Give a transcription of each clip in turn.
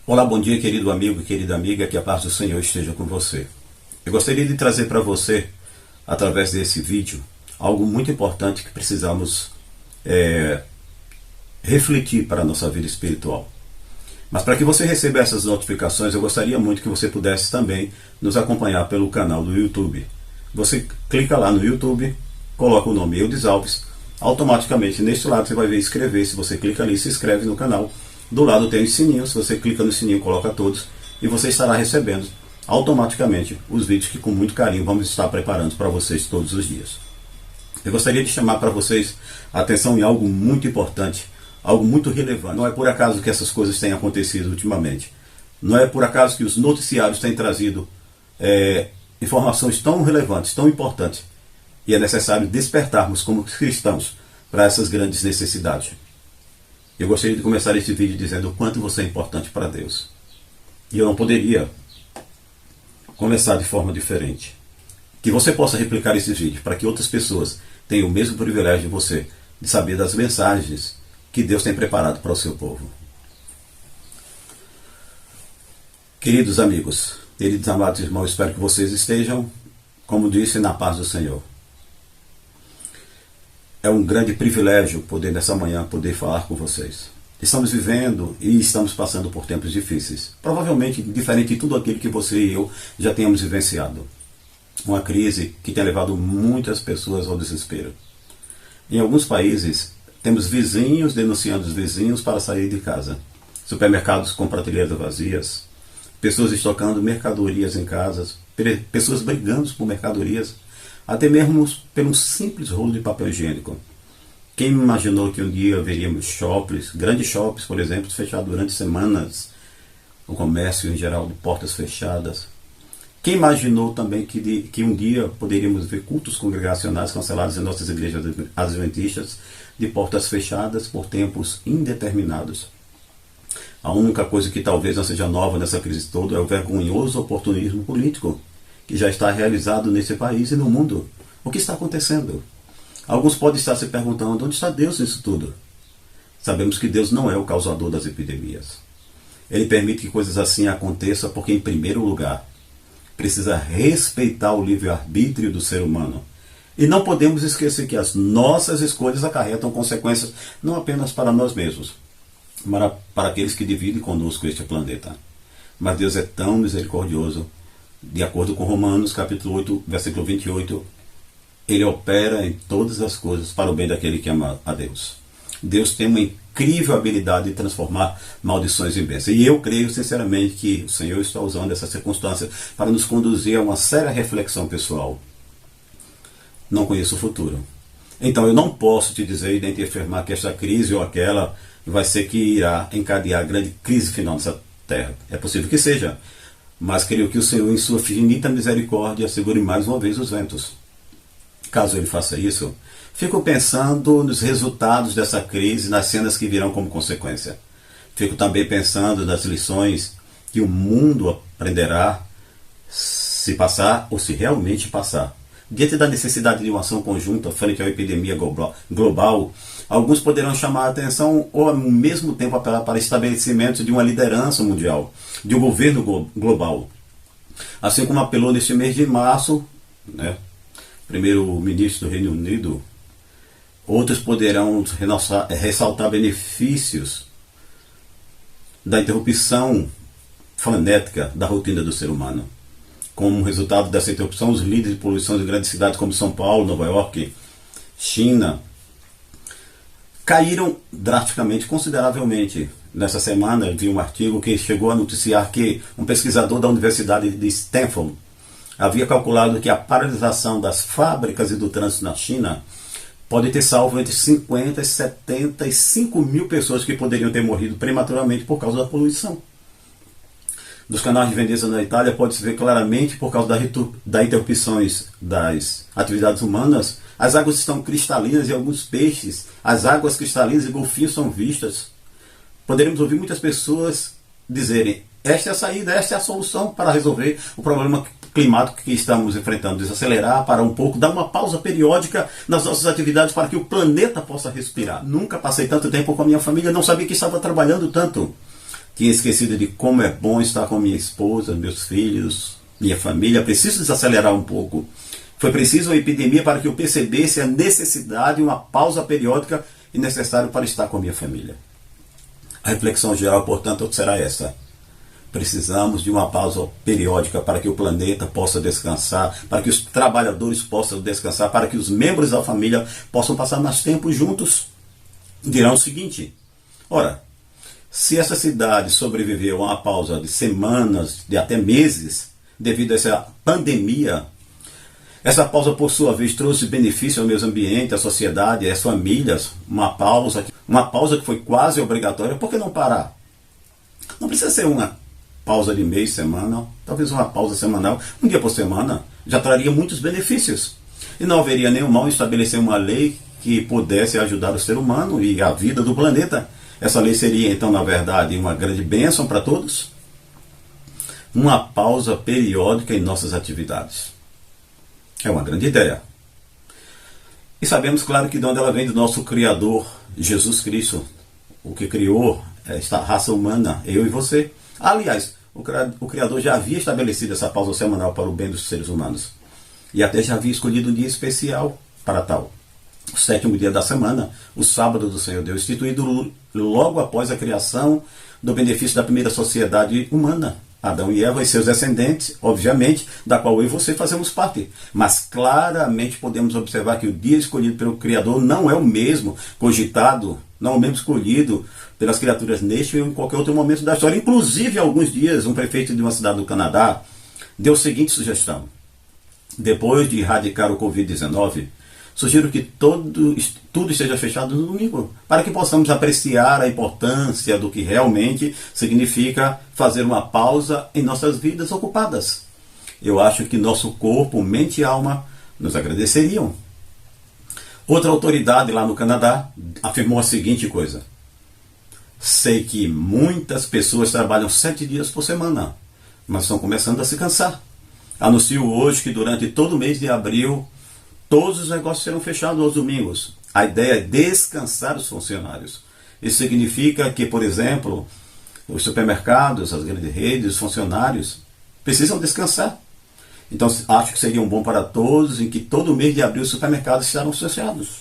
Olá, bom dia, querido amigo e querida amiga, que a paz do Senhor esteja com você. Eu gostaria de trazer para você, através desse vídeo, algo muito importante que precisamos refletir para a nossa vida espiritual. Mas para que você receba essas notificações, eu gostaria muito que você pudesse também nos acompanhar pelo canal do YouTube. Você clica lá no YouTube, coloca o nome Eudes Alves, automaticamente neste lado você vai ver inscrever. Se você clica ali, se inscreve no canal. Do lado tem os sininhos, se você clica no sininho, coloca todos e você estará recebendo automaticamente os vídeos que com muito carinho vamos estar preparando para vocês todos os dias. Eu gostaria de chamar para vocês a atenção em algo muito importante, algo muito relevante. Não é por acaso que essas coisas têm acontecido ultimamente. Não é por acaso que os noticiários têm trazido informações tão relevantes, tão importantes. E é necessário despertarmos como cristãos para essas grandes necessidades. Eu gostaria de começar este vídeo dizendo o quanto você é importante para Deus. E eu não poderia começar de forma diferente. Que você possa replicar esses vídeos para que outras pessoas tenham o mesmo privilégio de você, de saber das mensagens que Deus tem preparado para o seu povo. Queridos amigos, queridos amados irmãos, espero que vocês estejam, como disse, na paz do Senhor. É um grande privilégio poder nessa manhã poder falar com vocês. Estamos vivendo e estamos passando por tempos difíceis. Provavelmente diferente de tudo aquilo que você e eu já temos vivenciado. Uma crise que tem levado muitas pessoas ao desespero. Em alguns países, temos vizinhos denunciando os vizinhos para sair de casa. Supermercados com prateleiras vazias. Pessoas estocando mercadorias em casas. Pessoas brigando por mercadorias. Até mesmo pelo simples rolo de papel higiênico. Quem imaginou que um dia veríamos shoppings, grandes shoppings, por exemplo, fechados durante semanas, o comércio em geral de portas fechadas? Quem imaginou também que um dia poderíamos ver cultos congregacionais cancelados em nossas igrejas adventistas de portas fechadas por tempos indeterminados? A única coisa que talvez não seja nova nessa crise toda é o vergonhoso oportunismo político que já está realizado nesse país e no mundo. O que está acontecendo? Alguns podem estar se perguntando, onde está Deus nisso tudo? Sabemos que Deus não é o causador das epidemias. Ele permite que coisas assim aconteçam porque, em primeiro lugar, precisa respeitar o livre-arbítrio do ser humano. E não podemos esquecer que as nossas escolhas acarretam consequências não apenas para nós mesmos, mas para aqueles que dividem conosco este planeta. Mas Deus é tão misericordioso. De acordo com Romanos, capítulo 8, versículo 28, Ele opera em todas as coisas para o bem daquele que ama a Deus. Deus tem uma incrível habilidade de transformar maldições em bênçãos. E eu creio sinceramente que o Senhor está usando essa circunstância para nos conduzir a uma séria reflexão pessoal. Não conheço o futuro. Então eu não posso te dizer e nem te afirmar que esta crise ou aquela vai ser que irá encadear a grande crise final dessa terra. É possível que seja. Mas creio que o Senhor, em sua infinita misericórdia, segure mais uma vez os ventos. Caso Ele faça isso, fico pensando nos resultados dessa crise, nas cenas que virão como consequência. Fico também pensando nas lições que o mundo aprenderá, se passar ou se realmente passar. Diante da necessidade de uma ação conjunta frente à epidemia global, alguns poderão chamar a atenção ou ao mesmo tempo apelar para estabelecimento de uma liderança mundial, de um governo global. Assim como apelou neste mês de março, primeiro-ministro do Reino Unido, outros poderão ressaltar benefícios da interrupção frenética da rotina do ser humano. Como resultado dessa interrupção, os líderes de poluição de grandes cidades como São Paulo, Nova York, China, caíram drasticamente, consideravelmente. Nessa semana, eu vi um artigo que chegou a noticiar que um pesquisador da Universidade de Stanford havia calculado que a paralisação das fábricas e do trânsito na China pode ter salvo entre 50 e 75 mil pessoas que poderiam ter morrido prematuramente por causa da poluição. Dos canais de Veneza na Itália pode-se ver claramente, por causa das interrupções das atividades humanas, as águas estão cristalinas e alguns peixes, as águas cristalinas e golfinhos são vistas. Poderemos ouvir muitas pessoas dizerem, esta é a saída, esta é a solução para resolver o problema climático que estamos enfrentando, desacelerar, parar um pouco, dar uma pausa periódica nas nossas atividades para que o planeta possa respirar. Nunca passei tanto tempo com a minha família, não sabia que estava trabalhando tanto. Tinha esquecido de como é bom estar com minha esposa, meus filhos, minha família. Preciso desacelerar um pouco. Foi preciso uma epidemia para que eu percebesse a necessidade de uma pausa periódica e necessário para estar com a minha família. A reflexão geral, portanto, será essa. Precisamos de uma pausa periódica para que o planeta possa descansar, para que os trabalhadores possam descansar, para que os membros da família possam passar mais tempo juntos. Dirão o seguinte: ora, se essa cidade sobreviveu a uma pausa de semanas, de até meses, devido a essa pandemia, essa pausa, por sua vez, trouxe benefício ao meio ambiente, à sociedade, às famílias. Uma pausa que foi quase obrigatória. Por que não parar? Não precisa ser uma pausa de mês, semana, talvez uma pausa semanal, um dia por semana, já traria muitos benefícios. E não haveria nenhum mal em estabelecer uma lei que pudesse ajudar o ser humano e a vida do planeta. Essa lei seria, então, na verdade, uma grande bênção para todos. Uma pausa periódica em nossas atividades. É uma grande ideia. E sabemos, claro, que de onde ela vem do nosso Criador, Jesus Cristo, o que criou esta raça humana, eu e você. Aliás, o Criador já havia estabelecido essa pausa semanal para o bem dos seres humanos. E até já havia escolhido um dia especial para tal. O 7º dia da semana, o sábado do Senhor Deus, instituído logo após a criação do benefício da primeira sociedade humana, Adão e Eva e seus descendentes, obviamente, da qual eu e você fazemos parte. Mas claramente podemos observar que o dia escolhido pelo Criador não é o mesmo cogitado, não é o mesmo escolhido pelas criaturas neste ou em qualquer outro momento da história. Inclusive, há alguns dias, um prefeito de uma cidade do Canadá deu a seguinte sugestão: depois de erradicar o Covid-19, sugiro que tudo esteja fechado no domingo, para que possamos apreciar a importância do que realmente significa fazer uma pausa em nossas vidas ocupadas. Eu acho que nosso corpo, mente e alma nos agradeceriam. Outra autoridade lá no Canadá afirmou a seguinte coisa: sei que muitas pessoas trabalham 7 dias por semana, mas estão começando a se cansar. Anuncio hoje que durante todo o mês de abril, todos os negócios serão fechados aos domingos. A ideia é descansar os funcionários. Isso significa que, por exemplo, os supermercados, as grandes redes, os funcionários precisam descansar. Então, acho que seria um bom para todos em que todo mês de abril os supermercados estarão fechados.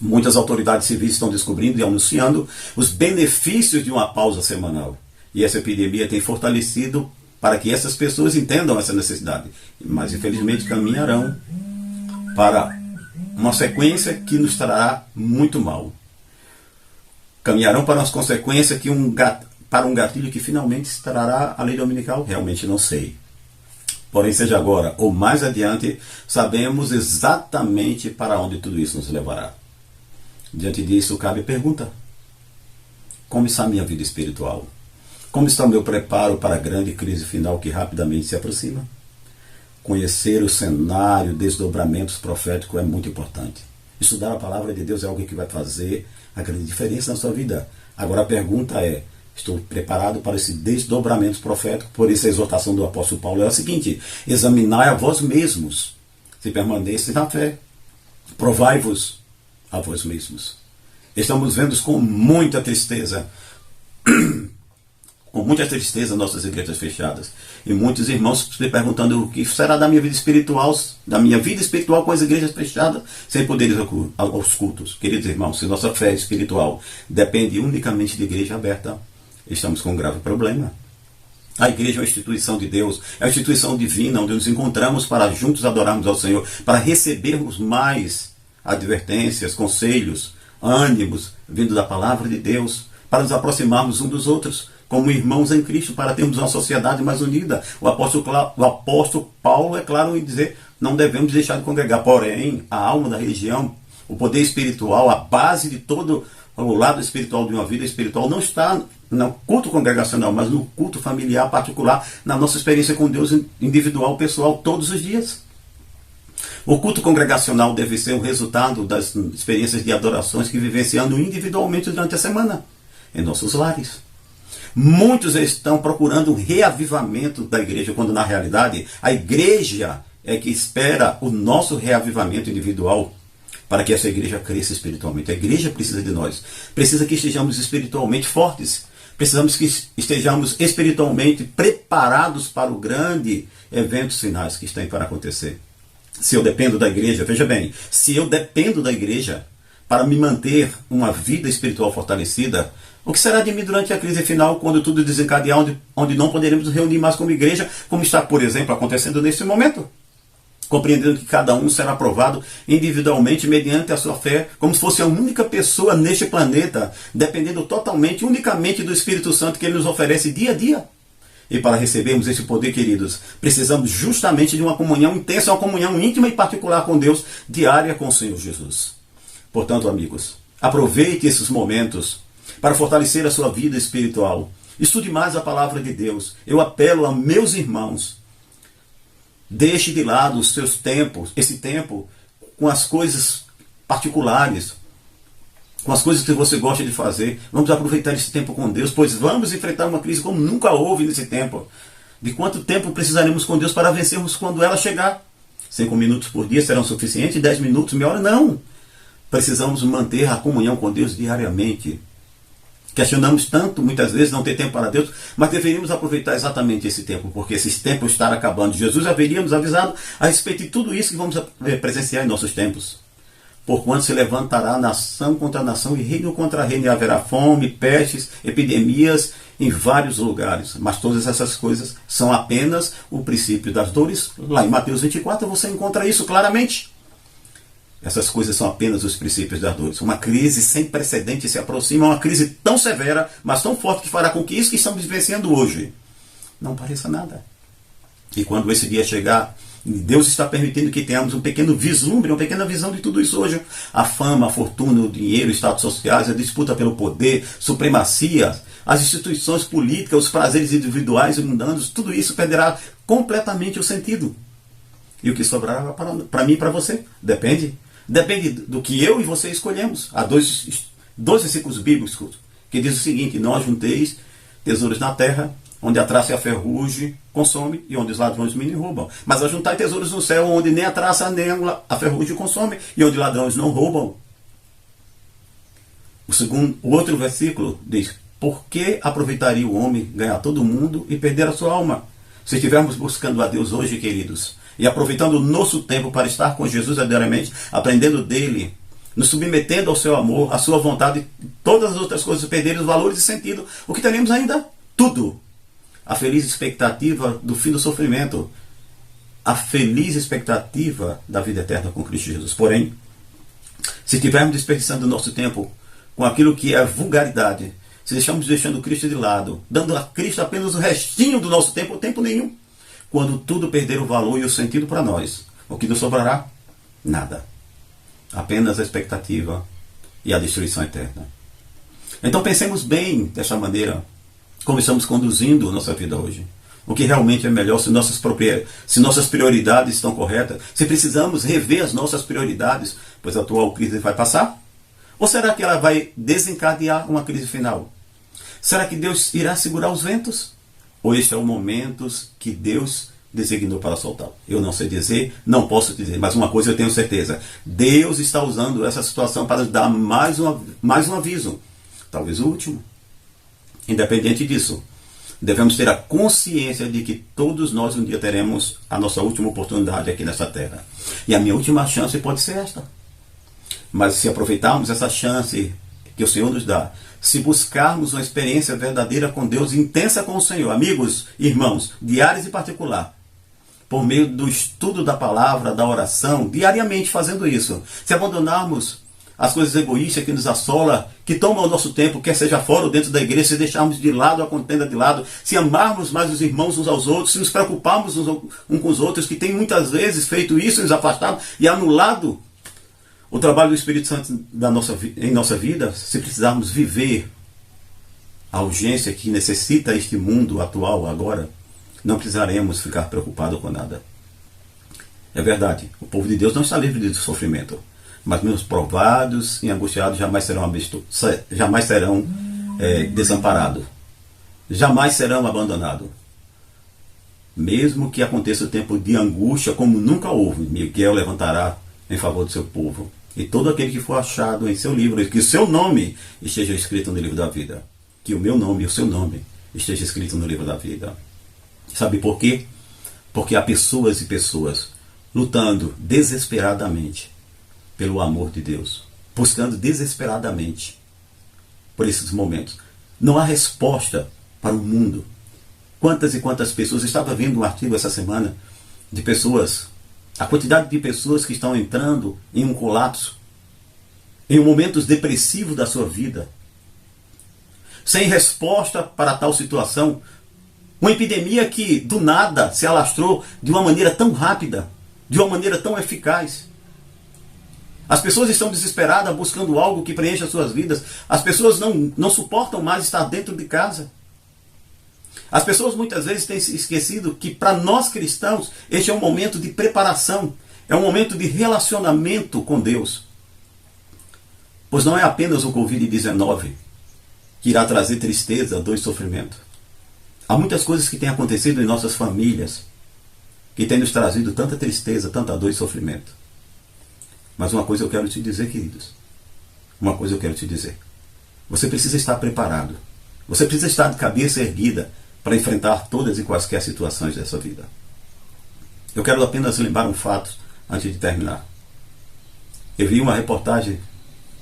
Muitas autoridades civis estão descobrindo e anunciando os benefícios de uma pausa semanal. E essa epidemia tem fortalecido para que essas pessoas entendam essa necessidade. Mas, infelizmente, caminharão para uma sequência que nos trará muito mal. Caminharão para umas consequências para um gatilho que finalmente trará a lei dominical? Realmente não sei. Porém, seja agora ou mais adiante, sabemos exatamente para onde tudo isso nos levará. Diante disso, cabe a pergunta: como está a minha vida espiritual? Como está o meu preparo para a grande crise final que rapidamente se aproxima? Conhecer o cenário, desdobramentos proféticos é muito importante. Estudar a palavra de Deus é algo que vai fazer a grande diferença na sua vida. Agora a pergunta é: estou preparado para esse desdobramento profético? Por isso a exortação do apóstolo Paulo é a seguinte: examinai a vós mesmos, se permanecem na fé. Provai-vos a vós mesmos. Estamos vendo com muita tristeza nossas igrejas fechadas. E muitos irmãos se perguntando o que será da minha vida espiritual com as igrejas fechadas, sem poder ir aos cultos. Queridos irmãos, se nossa fé espiritual depende unicamente de igreja aberta, estamos com um grave problema. A igreja é uma instituição de Deus, é uma instituição divina, onde nos encontramos para juntos adorarmos ao Senhor, para recebermos mais advertências, conselhos, ânimos, vindo da palavra de Deus, para nos aproximarmos uns dos outros, como irmãos em Cristo, para termos uma sociedade mais unida. O apóstolo Paulo é claro em dizer: não devemos deixar de congregar. Porém, a alma da religião, o poder espiritual, a base de todo o lado espiritual de uma vida espiritual não está no culto congregacional, mas no culto familiar particular, na nossa experiência com Deus individual, pessoal, todos os dias. O culto congregacional deve ser o resultado das experiências de adorações que vivenciamos individualmente durante a semana, em nossos lares. Muitos estão procurando um reavivamento da igreja, quando na realidade a igreja é que espera o nosso reavivamento individual para que essa igreja cresça espiritualmente. A igreja precisa de nós, precisa que estejamos espiritualmente fortes, Precisamos que estejamos espiritualmente preparados para os grandes eventos finais que estão para acontecer. Se eu dependo da igreja, veja bem, se eu dependo da igreja para me manter uma vida espiritual fortalecida, o que será de mim durante a crise final, quando tudo desencadear, onde não poderemos nos reunir mais como igreja, como está, por exemplo, acontecendo nesse momento? Compreendendo que cada um será provado individualmente mediante a sua fé, como se fosse a única pessoa neste planeta, dependendo totalmente, unicamente do Espírito Santo que Ele nos oferece dia a dia. E para recebermos esse poder, queridos, precisamos justamente de uma comunhão intensa, uma comunhão íntima e particular com Deus, diária com o Senhor Jesus. Portanto, amigos, aproveite esses momentos para fortalecer a sua vida espiritual. Estude mais a palavra de Deus. Eu apelo a meus irmãos. Deixe de lado os seus tempos, esse tempo, com as coisas particulares, com as coisas que você gosta de fazer. Vamos aproveitar esse tempo com Deus, pois vamos enfrentar uma crise como nunca houve nesse tempo. De quanto tempo precisaremos com Deus para vencermos quando ela chegar? 5 minutos por dia serão suficientes? 10 minutos, meia hora? Não. Precisamos manter a comunhão com Deus diariamente. Questionamos tanto, muitas vezes, não ter tempo para Deus, mas deveríamos aproveitar exatamente esse tempo, porque esse tempo está acabando. Jesus haveria nos avisado a respeito de tudo isso que vamos presenciar em nossos tempos. Porquanto se levantará nação contra nação e reino contra reino, e haverá fome, pestes, epidemias em vários lugares. Mas todas essas coisas são apenas o princípio das dores. Lá em Mateus 24 você encontra isso claramente. Essas coisas são apenas os princípios das dores. Uma crise sem precedentes se aproxima, uma crise tão severa, mas tão forte, que fará com que isso que estamos vivenciando hoje não pareça nada. E quando esse dia chegar, Deus está permitindo que tenhamos um pequeno vislumbre, uma pequena visão de tudo isso hoje. A fama, a fortuna, o dinheiro, os status sociais, a disputa pelo poder, supremacia, as instituições políticas, os prazeres individuais e mundanos, tudo isso perderá completamente o sentido. E o que sobrará para mim e para você? Depende do que eu e você escolhemos. Há dois versículos bíblicos que diz o seguinte: não ajunteis tesouros na terra, onde a traça e a ferrugem consome, e onde os ladrões minem e roubam. Mas ajuntai tesouros no céu, onde nem a traça nem a ferrugem consome, e onde ladrões não roubam. O outro versículo diz: por que aproveitaria o homem ganhar todo o mundo e perder a sua alma? Se estivermos buscando a Deus hoje, queridos, e aproveitando o nosso tempo para estar com Jesus diariamente, aprendendo dele, nos submetendo ao seu amor, à sua vontade, e todas as outras coisas perderem os valores e sentido, o que teremos ainda? Tudo. A feliz expectativa do fim do sofrimento, a feliz expectativa da vida eterna com Cristo Jesus. Porém, se estivermos desperdiçando o nosso tempo com aquilo que é vulgaridade, se deixamos deixando Cristo de lado, dando a Cristo apenas o restinho do nosso tempo, ou tempo nenhum, quando tudo perder o valor e o sentido para nós, o que nos sobrará? Nada. Apenas a expectativa e a destruição eterna. Então pensemos bem desta maneira, como estamos conduzindo nossa vida hoje. O que realmente é melhor, se nossas prioridades estão corretas, se precisamos rever as nossas prioridades, pois a atual crise vai passar? Ou será que ela vai desencadear uma crise final? Será que Deus irá segurar os ventos? Ou este é o momento que Deus designou para soltar? Eu não sei dizer, não posso dizer, mas uma coisa eu tenho certeza: Deus está usando essa situação para nos dar mais um aviso, talvez o último. Independente disso, devemos ter a consciência de que todos nós um dia teremos a nossa última oportunidade aqui nessa terra. E a minha última chance pode ser esta. Mas se aproveitarmos essa chance que o Senhor nos dá, se buscarmos uma experiência verdadeira com Deus, intensa com o Senhor, amigos, irmãos, diários e particular, por meio do estudo da palavra, da oração, diariamente fazendo isso, se abandonarmos as coisas egoístas que nos assolam, que tomam o nosso tempo, quer seja fora ou dentro da igreja, se deixarmos de lado a contenda de lado, se amarmos mais os irmãos uns aos outros, se nos preocuparmos uns com os outros, que tem muitas vezes feito isso, nos afastado e anulado o trabalho do Espírito Santo em nossa vida, se precisarmos viver a urgência que necessita este mundo atual agora, não precisaremos ficar preocupados com nada. É verdade, o povo de Deus não está livre de sofrimento, mas menos provados e angustiados jamais serão desamparados, jamais serão abandonados. Mesmo que aconteça o tempo de angústia como nunca houve, Miguel levantará em favor do seu povo. E todo aquele que for achado em seu livro, que o seu nome esteja escrito no livro da vida. que o meu nome e o seu nome esteja escrito no livro da vida. Sabe por quê? Porque há pessoas e pessoas lutando desesperadamente pelo amor de Deus, buscando desesperadamente por esses momentos. Não há resposta para o mundo. Quantas e quantas pessoas, eu estava vendo um artigo essa semana de pessoas, a quantidade de pessoas que estão entrando em um colapso, em momentos depressivos da sua vida, sem resposta para tal situação. Uma epidemia que do nada se alastrou de uma maneira tão rápida, de uma maneira tão eficaz. As pessoas estão desesperadas buscando algo que preencha suas vidas. As pessoas não suportam mais estar dentro de casa. As pessoas muitas vezes têm se esquecido que para nós cristãos este é um momento de preparação, é um momento de relacionamento com Deus. Pois não é apenas o Covid-19 que irá trazer tristeza, dor e sofrimento. Há muitas coisas que têm acontecido em nossas famílias que têm nos trazido tanta tristeza, tanta dor e sofrimento. Mas uma coisa eu quero te dizer, queridos. Uma coisa eu quero te dizer. Você precisa estar preparado. Você precisa estar de cabeça erguida para enfrentar todas e quaisquer situações dessa vida. Eu quero apenas lembrar um fato antes de terminar. Eu vi uma reportagem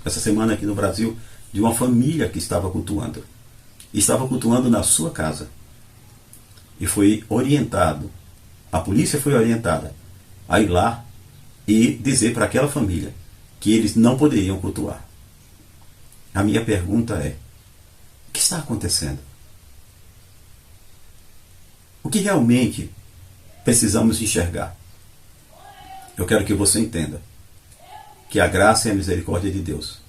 essa semana aqui no Brasil de uma família que estava cultuando. Estava cultuando na sua casa. E foi orientado, a polícia foi orientada a ir lá e dizer para aquela família que eles não poderiam cultuar. A minha pergunta é: o que está acontecendo? O que realmente precisamos enxergar? Eu quero que você entenda que a graça e a misericórdia de Deus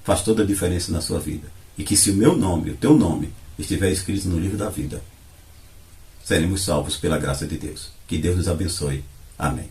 faz toda a diferença na sua vida. E que se o meu nome, o teu nome, estiver escrito no livro da vida, seremos salvos pela graça de Deus. Que Deus nos abençoe. Amém.